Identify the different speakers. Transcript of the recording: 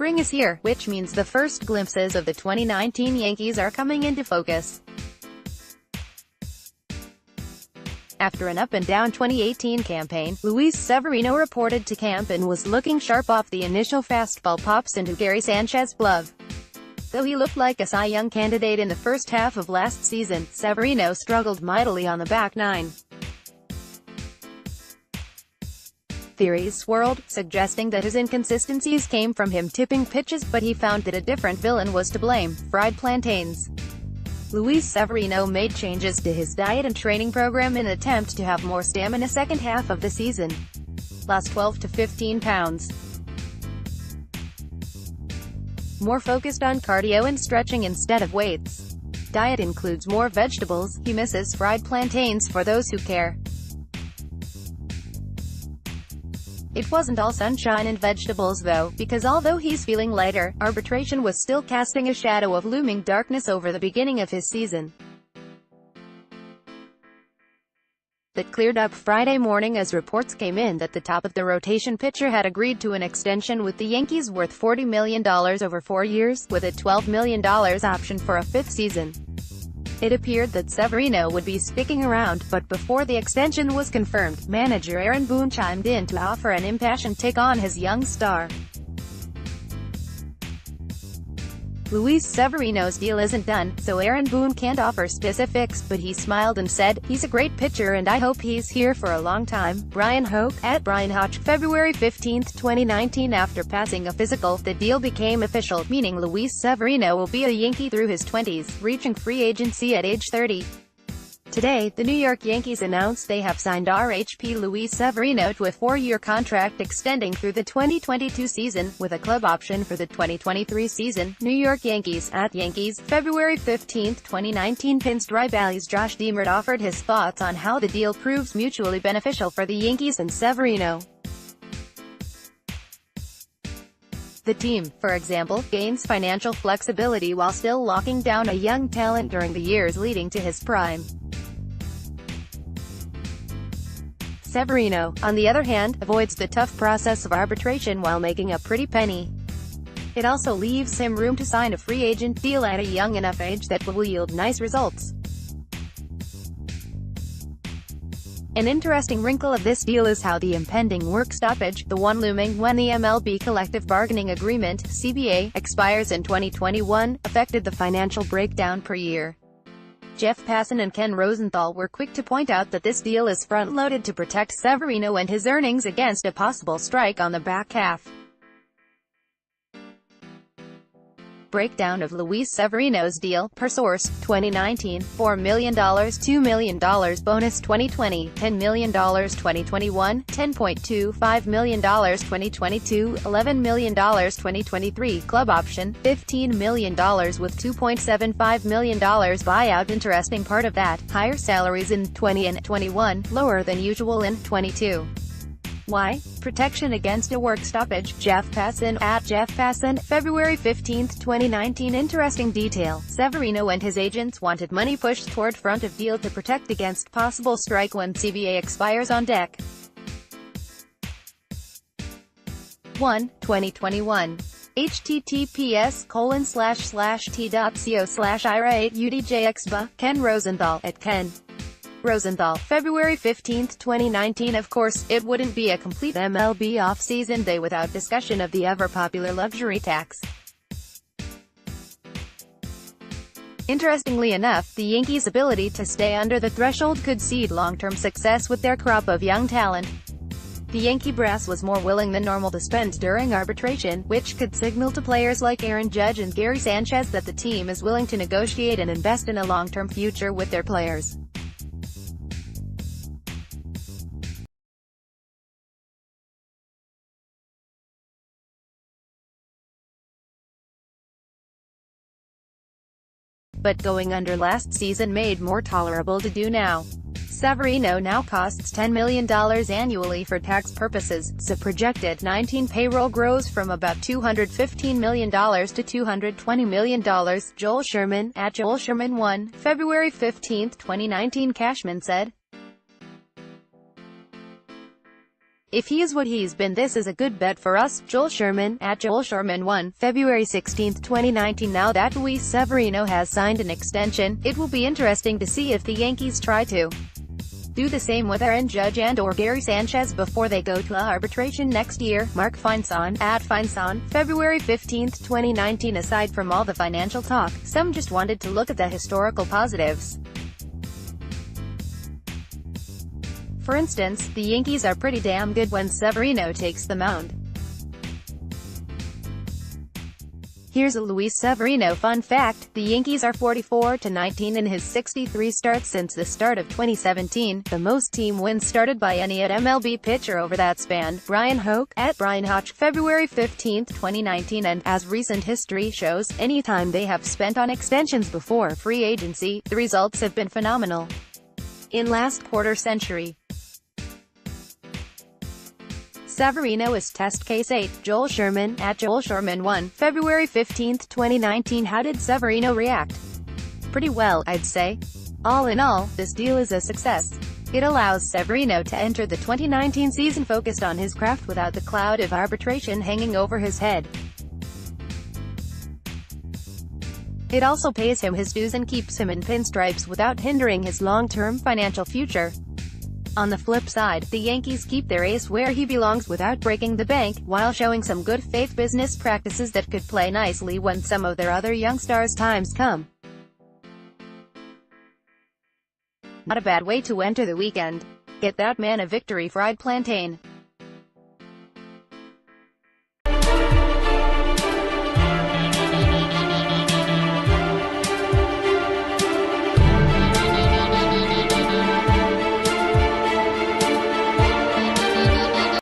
Speaker 1: Spring is here, which means the first glimpses of the 2019 Yankees are coming into focus. After an up-and-down 2018 campaign, Luis Severino reported to camp and was looking sharp off the initial fastball pops into Gary Sanchez's glove. Though he looked like a Cy Young candidate in the first half of last season, Severino struggled mightily on the back nine. Theories swirled, suggesting that his inconsistencies came from him tipping pitches, but he found that a different villain was to blame: fried plantains. Luis Severino made changes to his diet and training program in an attempt to have more stamina second half of the season. Lost 12 to 15 pounds. More focused on cardio and stretching instead of weights. Diet includes more vegetables. He misses fried plantains for those who care. It wasn't all sunshine and vegetables though, because although he's feeling lighter, arbitration was still casting a shadow of looming darkness over the beginning of his season. That cleared up Friday morning as reports came in that the top of the rotation pitcher had agreed to an extension with the Yankees worth $40 million over 4 years, with a $12 million option for a fifth season. It appeared that Severino would be sticking around, but before the extension was confirmed, manager Aaron Boone chimed in to offer an impassioned take on his young star. Luis Severino's deal isn't done, so Aaron Boone can't offer specifics, but he smiled and said, "He's a great pitcher and I hope he's here for a long time." Brian Hoch, at Brian Hoch, February 15, 2019. After passing a physical, the deal became official, meaning Luis Severino will be a Yankee through his 20s, reaching free agency at age 30. Today, the New York Yankees announced they have signed RHP Luis Severino to a 4-year contract extending through the 2022 season, with a club option for the 2023 season. New York Yankees, at Yankees, February 15, 2019. Pinstripe Alley's Josh Deimert offered his thoughts on how the deal proves mutually beneficial for the Yankees and Severino. The team, for example, gains financial flexibility while still locking down a young talent during the years leading to his prime. Severino, on the other hand, avoids the tough process of arbitration while making a pretty penny. It also leaves him room to sign a free agent deal at a young enough age that will yield nice results. An interesting wrinkle of this deal is how the impending work stoppage, the one looming when the MLB collective bargaining agreement, CBA, expires in 2021, affected the financial breakdown per year. Jeff Passan and Ken Rosenthal were quick to point out that this deal is front-loaded to protect Severino and his earnings against a possible strike on the back half. Breakdown of Luis Severino's deal, per source, 2019, $4 million, $2 million bonus 2020, $10 million 2021, $10.25 million 2022, $11 million 2023, club option, $15 million with $2.75 million buyout. Interesting part of that, higher salaries in 20 and 21, lower than usual in 22. Why? Protection against a work stoppage. Jeff Passan, at Jeff Passan, February 15, 2019. Interesting detail. Severino and his agents wanted money pushed toward front of deal to protect against possible strike when CBA expires on deck. 1. 2021. https://t.co/ira8udjxba, Ken Rosenthal, at Ken Rosenthal, February 15, 2019. Of course, it wouldn't be a complete MLB off-season day without discussion of the ever-popular luxury tax. Interestingly enough, the Yankees' ability to stay under the threshold could seed long-term success with their crop of young talent. The Yankee brass was more willing than normal to spend during arbitration, which could signal to players like Aaron Judge and Gary Sanchez that the team is willing to negotiate and invest in a long-term future with their players. But going under last season made more tolerable to do now. Severino now costs $10 million annually for tax purposes, so projected 19 payroll grows from about $215 million to $220 million. Joel Sherman, at Joel Sherman 1, February 15, 2019. Cashman said, If he is what he's been, this is a good bet for us. Joel Sherman, at Joel Sherman 1, February 16, 2019. Now that Luis Severino has signed an extension, it will be interesting to see if the Yankees try to do the same with Aaron Judge and/or Gary Sanchez before they go to arbitration next year. Mark Feinson, at Feinson, February 15, 2019. Aside from all the financial talk, some just wanted to look at the historical positives. For instance, the Yankees are pretty damn good when Severino takes the mound. Here's a Luis Severino fun fact: the Yankees are 44-19 in his 63 starts since the start of 2017, the most team wins started by any at MLB pitcher over that span. Brian Hoke, at Brian Hoch, February 15, 2019. And, as recent history shows, any time they have spent on extensions before free agency, the results have been phenomenal. In last quarter century, Severino is test case 8. Joel Sherman, at Joel Sherman 1, February 15, 2019. How did Severino react? Pretty well, I'd say. All in all, this deal is a success. It allows Severino to enter the 2019 season focused on his craft without the cloud of arbitration hanging over his head. It also pays him his dues and keeps him in pinstripes without hindering his long-term financial future. On the flip side, the Yankees keep their ace where he belongs without breaking the bank, while showing some good faith business practices that could play nicely when some of their other young stars' times come. Not a bad way to enter the weekend. Get that man a victory fried plantain.